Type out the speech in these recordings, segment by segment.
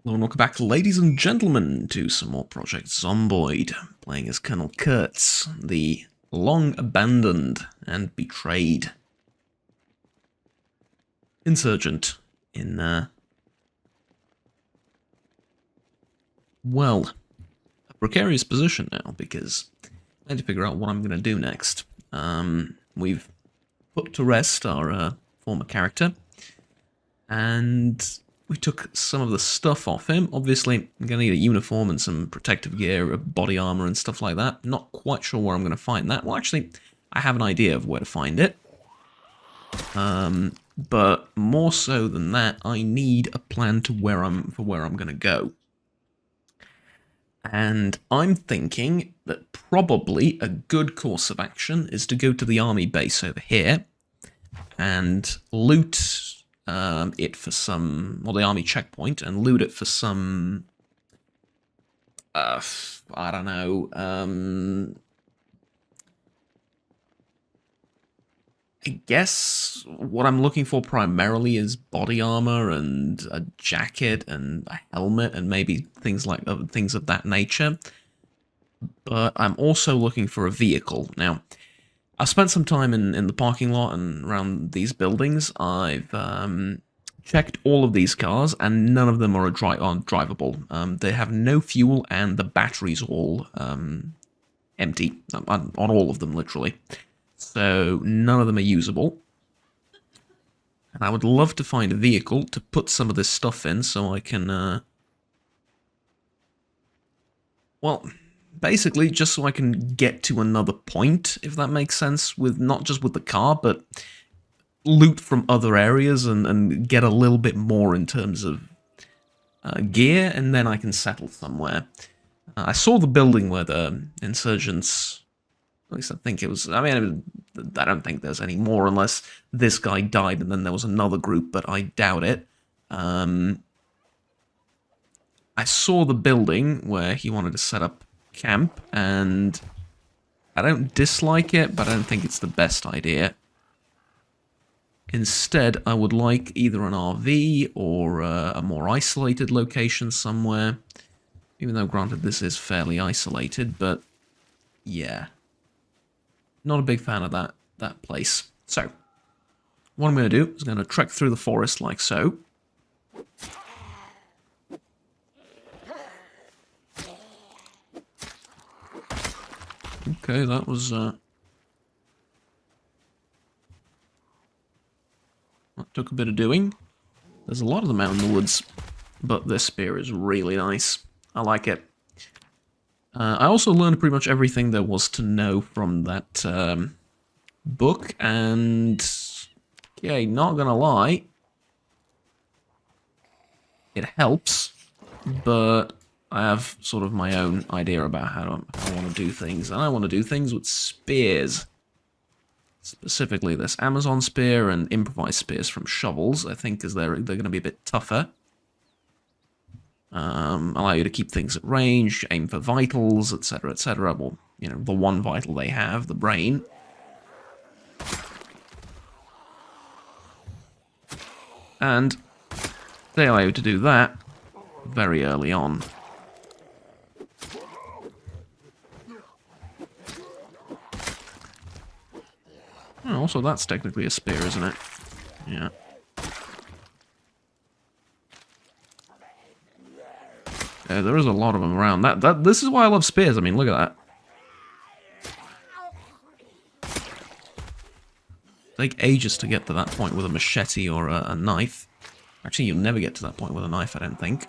Hello and welcome back, ladies and gentlemen, to some more Project Zomboid, playing as Colonel Kurtz, the long-abandoned and betrayed insurgent in, well, a precarious position now, because I need to figure out what I'm going to do next. We've put to rest our former character, and we took some of the stuff off him. Obviously, I'm going to need a uniform and some protective gear, body armor and stuff like that. Not quite sure where I'm going to find that. Well, actually, I have an idea of where to find it. But more so than that, I need a plan to where I'm going to go. And I'm thinking that probably a good course of action is to go to the army base over here and loot it for some, well, the army checkpoint, and loot it for some, I don't know, I guess what I'm looking for primarily is body armor and a jacket and a helmet and maybe things like things of that nature. But I'm also looking for a vehicle. Now, I've spent some time in the parking lot and around these buildings. I've checked all of these cars, and none of them are drivable. They have no fuel, and the batteries all empty on all of them, literally. So none of them are usable. And I would love to find a vehicle to put some of this stuff in, so I can, well, basically, just so I can get to another point, if that makes sense, with not just with the car, but loot from other areas and get a little bit more in terms of gear, and then I can settle somewhere. I saw the building where the insurgents, at least I think it was, I mean, I don't think there's any more unless this guy died and then there was another group, but I doubt it. I saw the building where he wanted to set up camp, and I don't dislike it, but I don't think it's the best idea. Instead, I would like either an RV or a more isolated location somewhere, even though, granted, this is fairly isolated, but yeah. Not a big fan of that place. So, what I'm going to do is I'm going to trek through the forest like so. Okay, that was, that took a bit of doing. There's a lot of them out in the woods, but this spear is really nice. I like it. I also learned pretty much everything there was to know from that book, and okay, not gonna lie, it helps, but I have sort of my own idea about how I want to do things, and I want to do things with spears. Specifically this Amazon spear and improvised spears from shovels, I think, because they're going to be a bit tougher. Allow you to keep things at range, aim for vitals, etc., etc. Well, you know, the one vital they have, the brain. And they allow you to do that very early on. Oh, also, that's technically a spear, isn't it? Yeah. There is a lot of them around. This is why I love spears. I mean, look at that. Take ages to get to that point with a machete or a knife. Actually, you'll never get to that point with a knife, I don't think.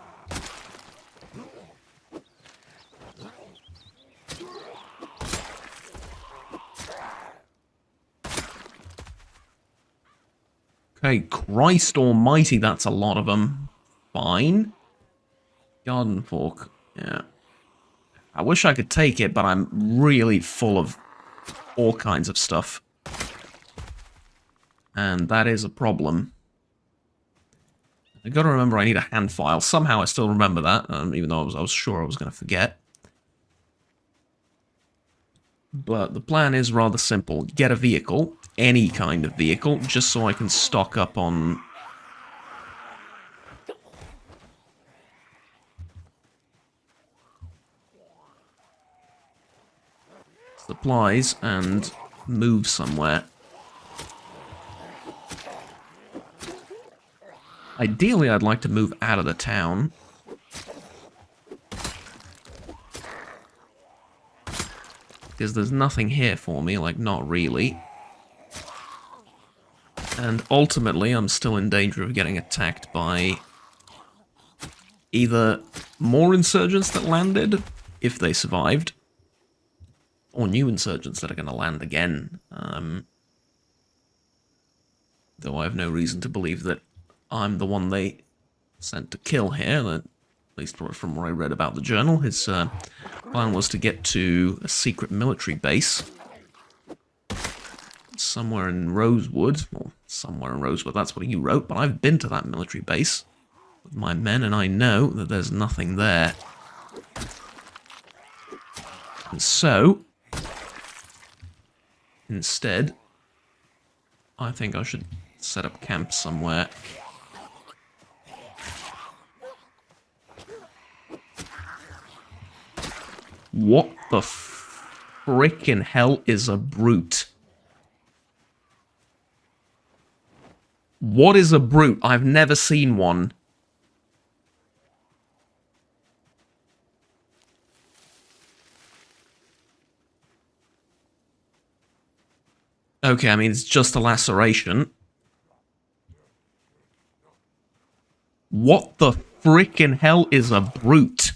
Okay, Christ almighty, that's a lot of them. Fine. Garden fork, yeah. I wish I could take it, but I'm really full of all kinds of stuff. And that is a problem. I gotta remember I need a hand file. Somehow I still remember that, even though I was sure I was gonna forget. But the plan is rather simple. Get a vehicle, any kind of vehicle, just so I can stock up on supplies and move somewhere. Ideally, I'd like to move out of the town. Because there's nothing here for me, like, not really. And ultimately, I'm still in danger of getting attacked by either more insurgents that landed, if they survived, or new insurgents that are going to land again. Though I have no reason to believe that I'm the one they sent to kill here, at least from what I read about the journal. His plan was to get to a secret military base somewhere in Rosewood, or somewhere in Rosewood, that's what he wrote, but I've been to that military base with my men, and I know that there's nothing there. And so, instead, I think I should set up camp somewhere. What the frickin' hell is a brute? What is a brute? I've never seen one. Okay, I mean, it's just a laceration. What the frickin' hell is a brute?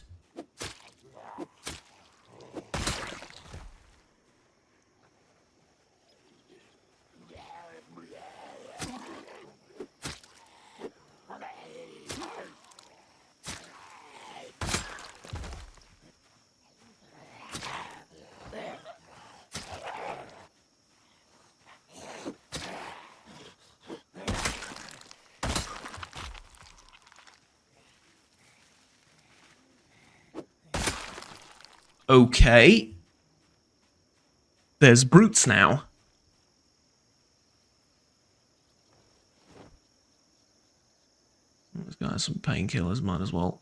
Okay. There's brutes now. This guy has some painkillers, might as well.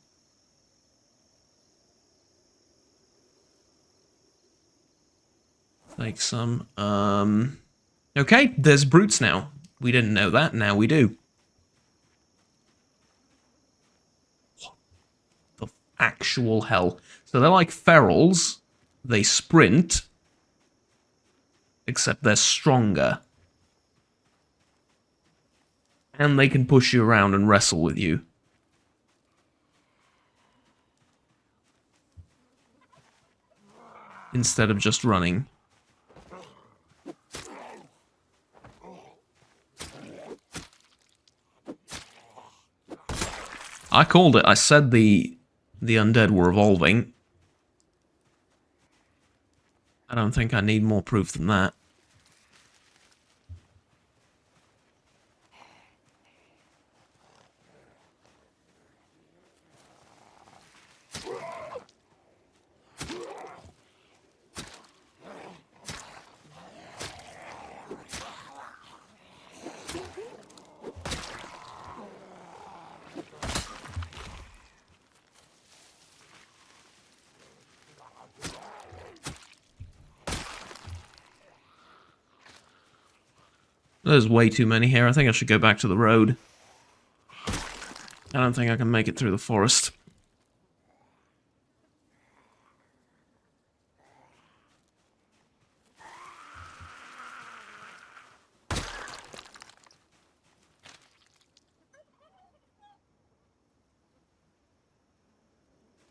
Take some. Okay, there's brutes now. We didn't know that, now we do. What the actual hell? So they're like ferals. They sprint. Except they're stronger. And they can push you around and wrestle with you. Instead of just running. I called it. I said the undead were evolving. I don't think I need more proof than that. There's way too many here. I think I should go back to the road. I don't think I can make it through the forest.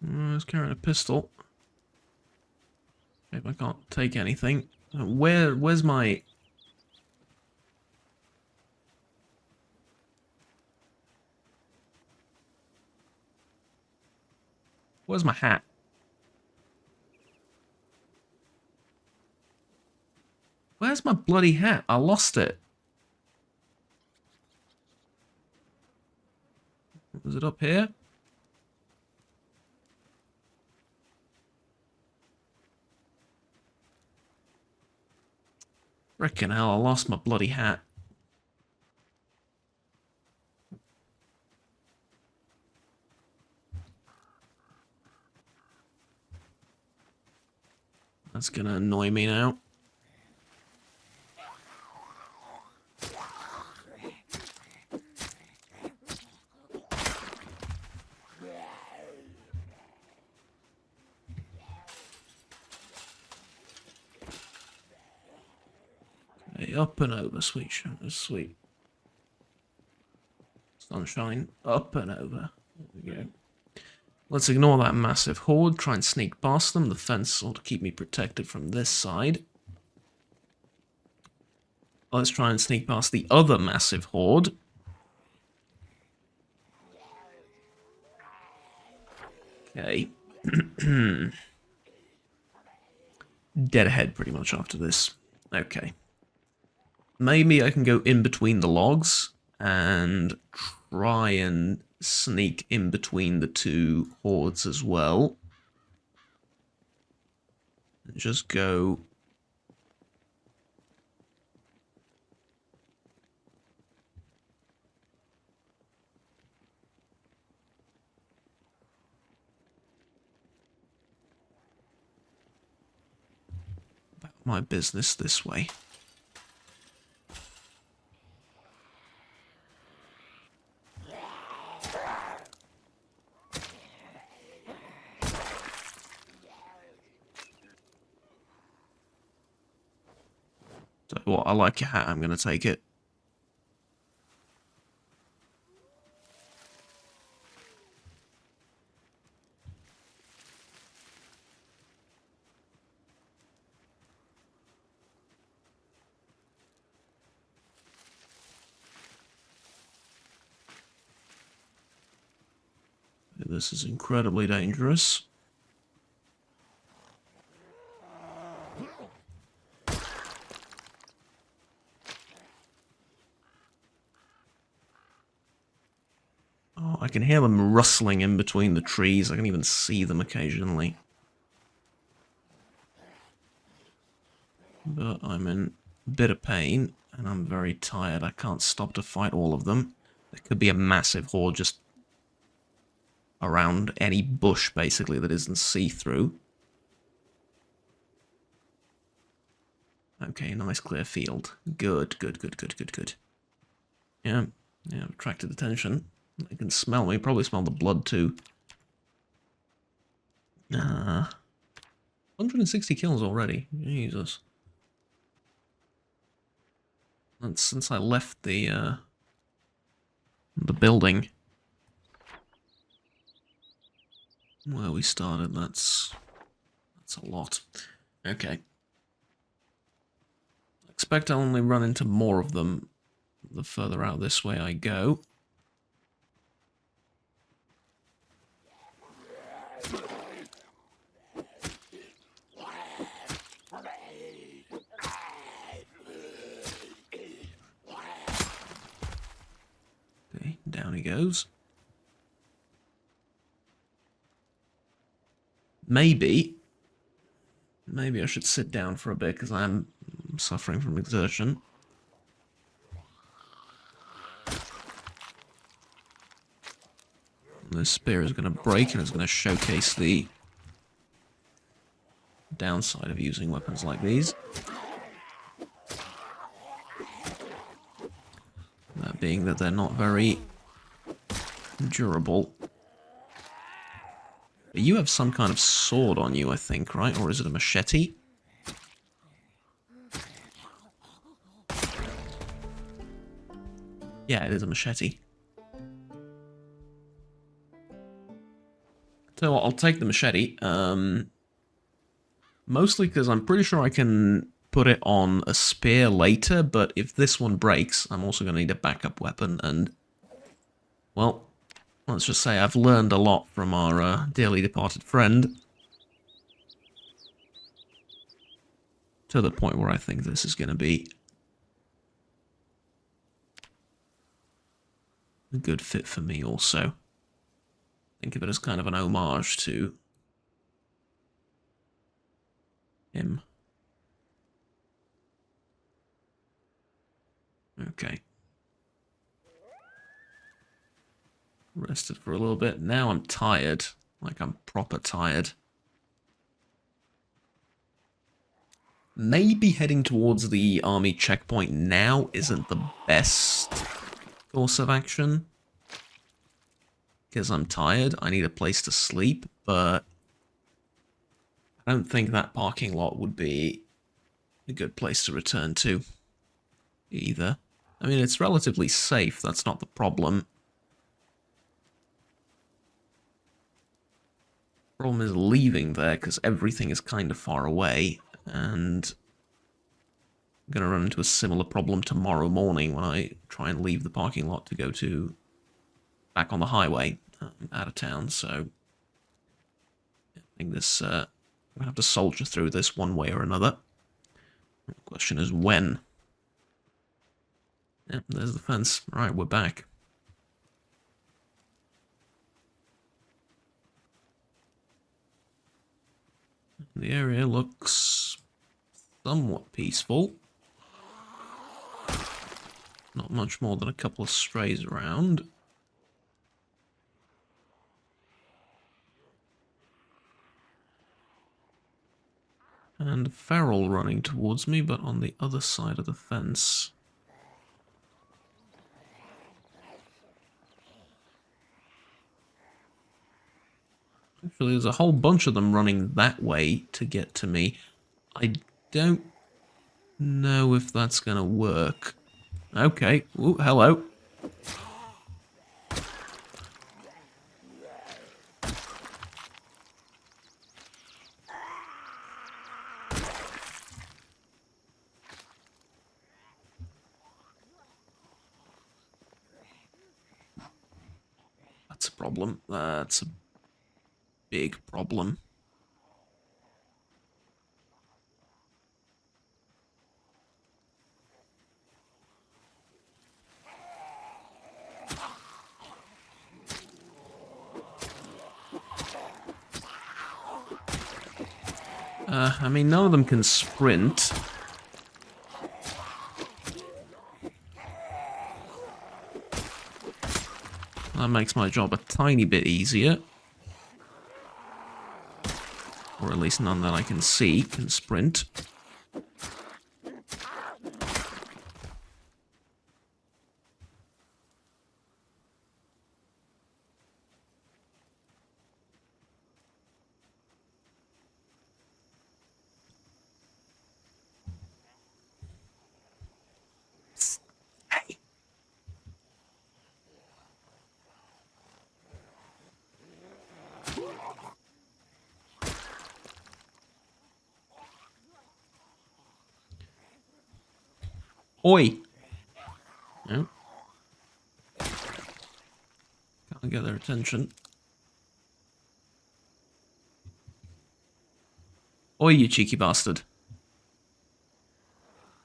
I was carrying a pistol. If I can't take anything. Where's my... Where's my hat? Where's my bloody hat? I lost it. Was it up here? Frickin' hell, I lost my bloody hat. That's gonna annoy me now. Okay, up and over, sweet sweet sunshine. Up and over. There we go. Let's ignore that massive horde, try and sneak past them. The fence ought to keep me protected from this side. Let's try and sneak past the other massive horde. Okay. Dead ahead pretty much after this. Okay. Maybe I can go in between the logs and try and sneak in between the two hordes as well. And just go... about my business this way. So what, I like your hat, I'm going to take it. This is incredibly dangerous. Oh, I can hear them rustling in between the trees. I can even see them occasionally. But I'm in a bit of pain, and I'm very tired. I can't stop to fight all of them. There could be a massive horde just around any bush, basically, that isn't see-through. Okay, nice clear field. Good, good, good, good, good, good. Yeah, attracted attention. They can smell me, probably smell the blood too. 160 kills already. Jesus. That's since I left the building where we started. That's a lot. Okay. I expect I'll only run into more of them the further out this way I go. Okay, down he goes. Maybe I should sit down for a bit because I'm suffering from exertion. This spear is going to break and it's going to showcase the downside of using weapons like these. That being that they're not very durable. But you have some kind of sword on you, I think, right? Or is it a machete? Yeah, it is a machete. So I'll take the machete. Mostly because I'm pretty sure I can put it on a spear later, but if this one breaks, I'm also going to need a backup weapon, and, well, let's just say I've learned a lot from our dearly departed friend. To the point where I think this is going to be a good fit for me also. Think of it as kind of an homage to him. Okay. Rested for a little bit. Now I'm tired. Like, I'm proper tired. Maybe heading towards the army checkpoint now isn't the best course of action. Because I'm tired, I need a place to sleep, but I don't think that parking lot would be a good place to return to either. I mean, it's relatively safe, that's not the problem. Problem is leaving there, because everything is kind of far away, and I'm going to run into a similar problem tomorrow morning when I try and leave the parking lot to go to back on the highway out of town, so I think this, I'm going to have to soldier through this one way or another. The question is when. Yep, there's the fence. Right, we're back. The area looks somewhat peaceful. Not much more than a couple of strays around. And a feral running towards me, but on the other side of the fence. Actually, there's a whole bunch of them running that way to get to me. I don't know if that's going to work. Okay. Ooh, hello. That's a problem. That's a big problem. I mean, none of them can sprint. That makes my job a tiny bit easier. Or at least none that I can see can sprint. Hey. Oi! No. Can't get their attention. Oi, you cheeky bastard.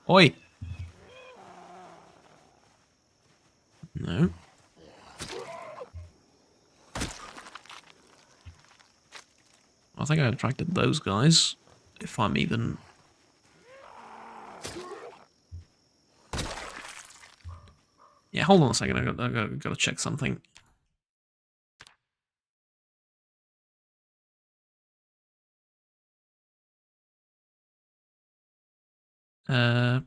Oi! No. I think I attracted those guys. If I'm even... Yeah, hold on a second. I gotta check something. Push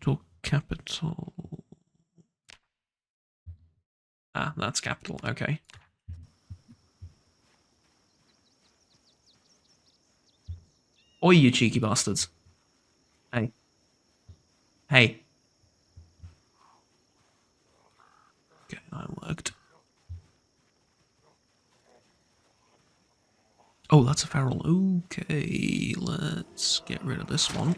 to capital. Ah, that's capital. Okay. Oi, you cheeky bastards. Hey. Hey. Okay, that worked. Oh, that's a feral. Okay, let's get rid of this one.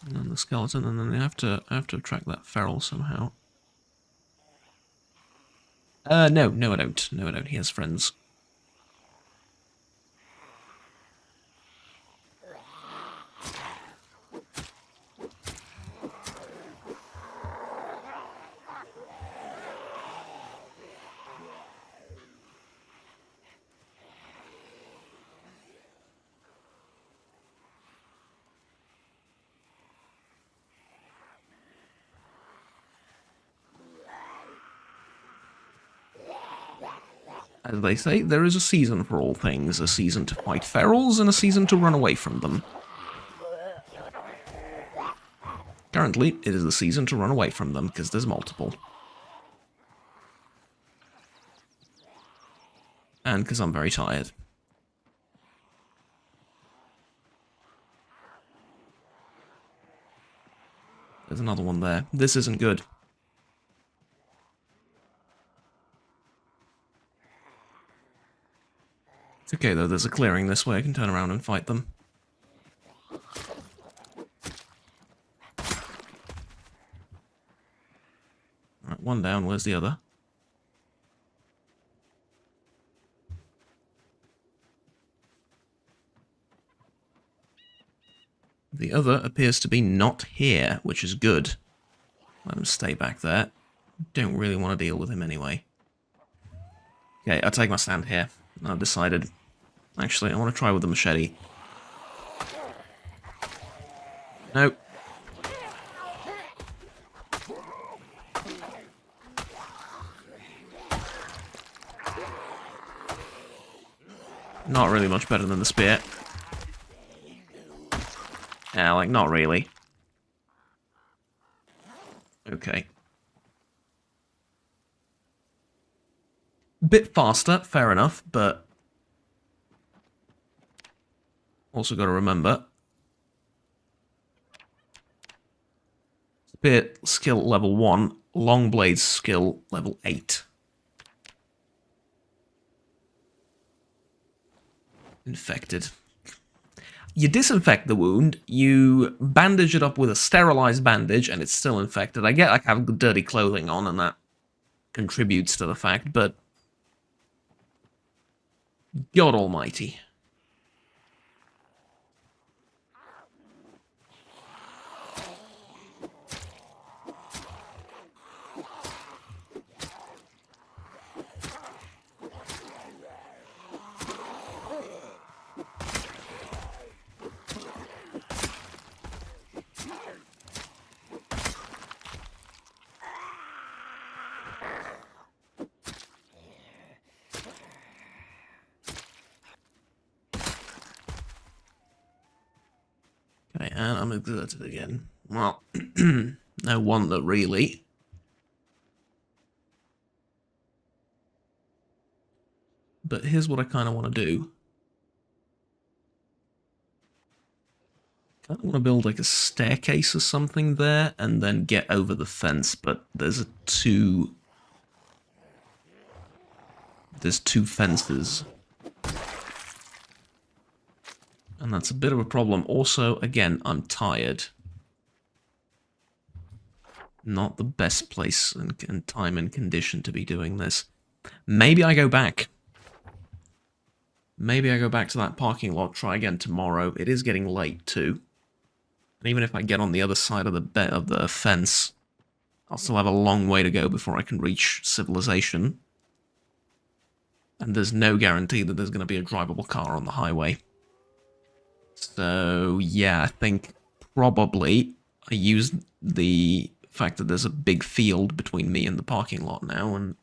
And then the skeleton, and then I have to attract that feral somehow. No, I don't. No, I don't. He has friends. As they say, there is a season for all things. A season to fight ferals and a season to run away from them. Currently, it is the season to run away from them, because there's multiple. And because I'm very tired. There's another one there. This isn't good. It's okay though, there's a clearing this way, I can turn around and fight them. Alright, one down, where's the other? The other appears to be not here, which is good. Let him stay back there. Don't really want to deal with him anyway. Okay, I'll take my stand here. I've decided. Actually, I want to try with the machete. Nope. Not really much better than the spear. Yeah, like, not really. Okay. Bit faster, fair enough, but... Also got to remember... Spear skill level 1, long blade skill level 8. Infected. You disinfect the wound, you bandage it up with a sterilized bandage, and it's still infected. I get I have dirty clothing on, and that contributes to the fact, but... God almighty. Okay, and I'm exerted again. Well, no wonder, really. But here's what I kind of want to do. I kind of want to build like a staircase or something there, and then get over the fence, but there's two fences. And that's a bit of a problem. Also, again, I'm tired. Not the best place and time and condition to be doing this. Maybe I go back. Maybe I go back to that parking lot, try again tomorrow. It is getting late, too. And even if I get on the other side of the fence, I'll still have a long way to go before I can reach civilization. And there's no guarantee that there's going to be a drivable car on the highway. So, yeah, I think probably I used the fact that there's a big field between me and the parking lot now, and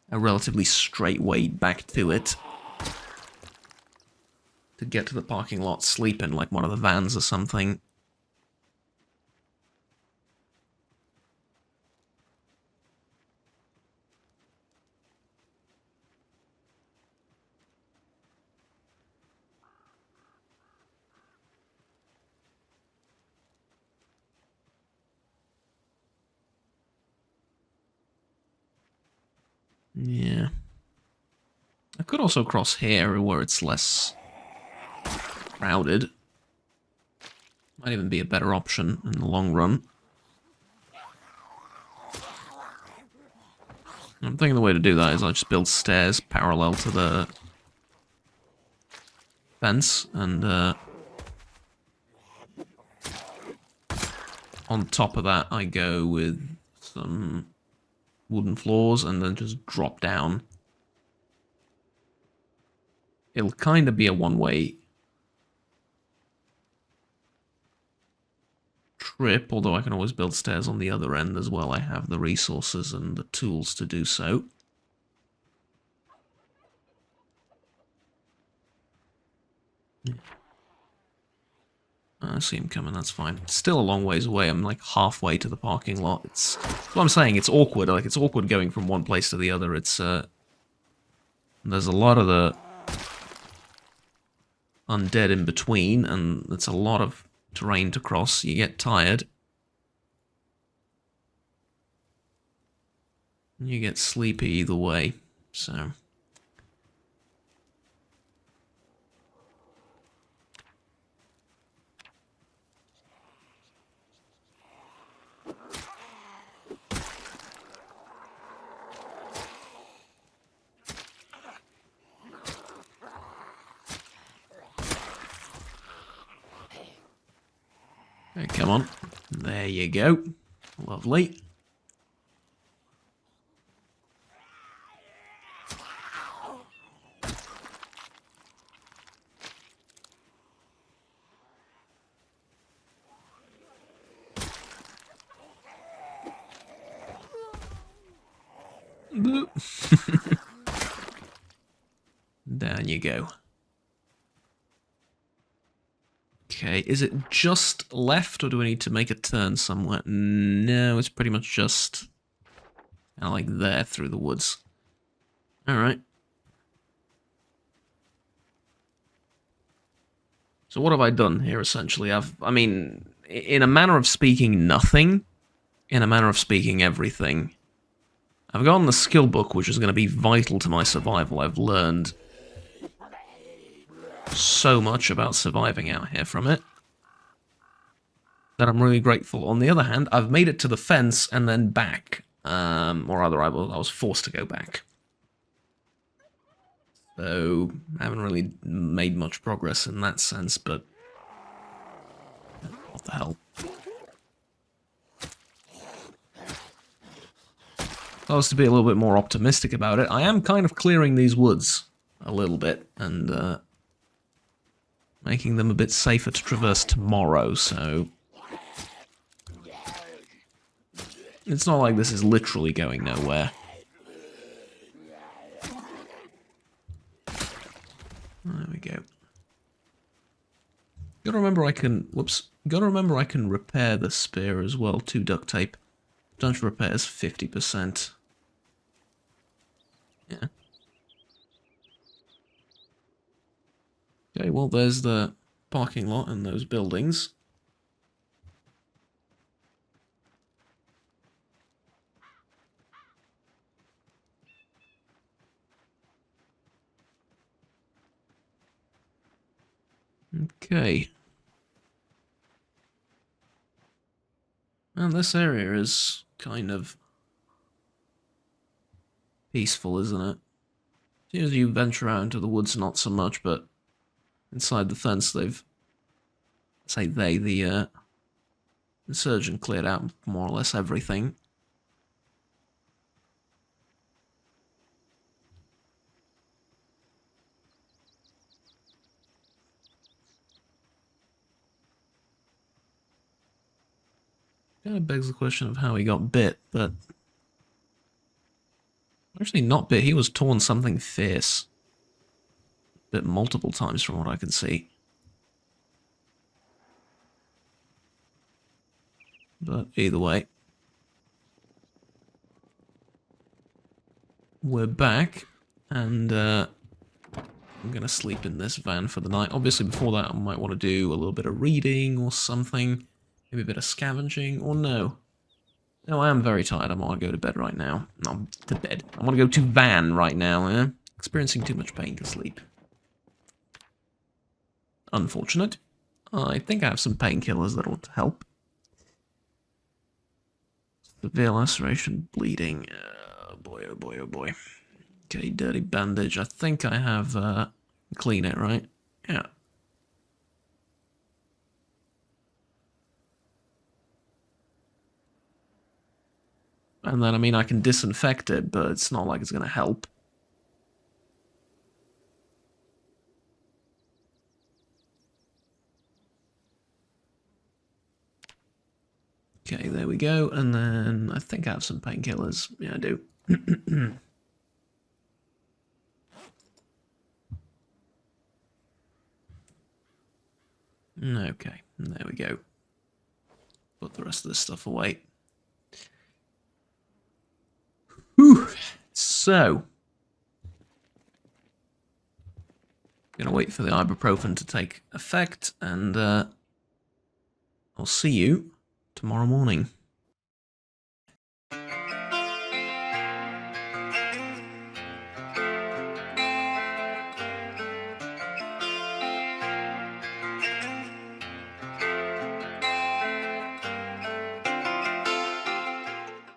a relatively straight way back to it. To get to the parking lot, sleep in like one of the vans or something. Yeah. I could also cross here where it's less crowded. Might even be a better option in the long run. I'm thinking the way to do that is I'll just build stairs parallel to the fence, and on top of that I go with some wooden floors and then just drop down. It'll kind of be a one-way trip, although I can always build stairs on the other end as well. I have the resources and the tools to do so. I see him coming, that's fine. It's still a long ways away. I'm like halfway to the parking lot. It's what I'm saying, it's awkward. Like, it's awkward going from one place to the other. It's, there's a lot of the undead in between, and it's a lot of terrain to cross. You get tired. You get sleepy either way, so... Okay, come on. There you go. Lovely. Down you go. Okay, is it just left, or do we need to make a turn somewhere? No, it's pretty much just like there through the woods. Alright. So what have I done here, essentially? I mean, in a manner of speaking, nothing. In a manner of speaking, everything. I've gotten the skill book, which is going to be vital to my survival. I've learned so much about surviving out here from it that I'm really grateful. On the other hand, I've made it to the fence and then back. Or rather, I was forced to go back. So, I haven't really made much progress in that sense, but... what the hell? If I was to be a little bit more optimistic about it, I am kind of clearing these woods a little bit, and making them a bit safer to traverse tomorrow, so... it's not like this is literally going nowhere. There we go. Gotta remember I can... whoops. Gotta remember I can repair the spear as well, 2 duct tape. Dungeon repairs 50%. Yeah. Okay, well, there's the parking lot and those buildings. Okay. And this area is kind of peaceful, isn't it? As soon as you venture out into the woods, not so much, but inside the fence, the insurgent cleared out more or less everything. Kind of begs the question of how he got bit, but... actually not bit, he was torn something fierce. Bit multiple times from what I can see. But either way. We're back, and I'm going to sleep in this van for the night. Obviously before that I might want to do a little bit of reading or something. Maybe a bit of scavenging, or no. No, I am very tired. I want to go to bed right now. No, to bed. I want to go to van right now, eh? Experiencing too much pain to sleep. Unfortunate. I think I have some painkillers that ought to help. Severe laceration, bleeding. Oh boy, oh boy, oh boy. Okay, dirty bandage. I think I have, clean it, right? Yeah. And then, I mean, I can disinfect it, but it's not like it's going to help. Okay, there we go. And then I think I have some painkillers. Yeah, I do. Okay, there we go. Put the rest of this stuff away. Whew. So, gonna wait for the ibuprofen to take effect, and I'll see you tomorrow morning.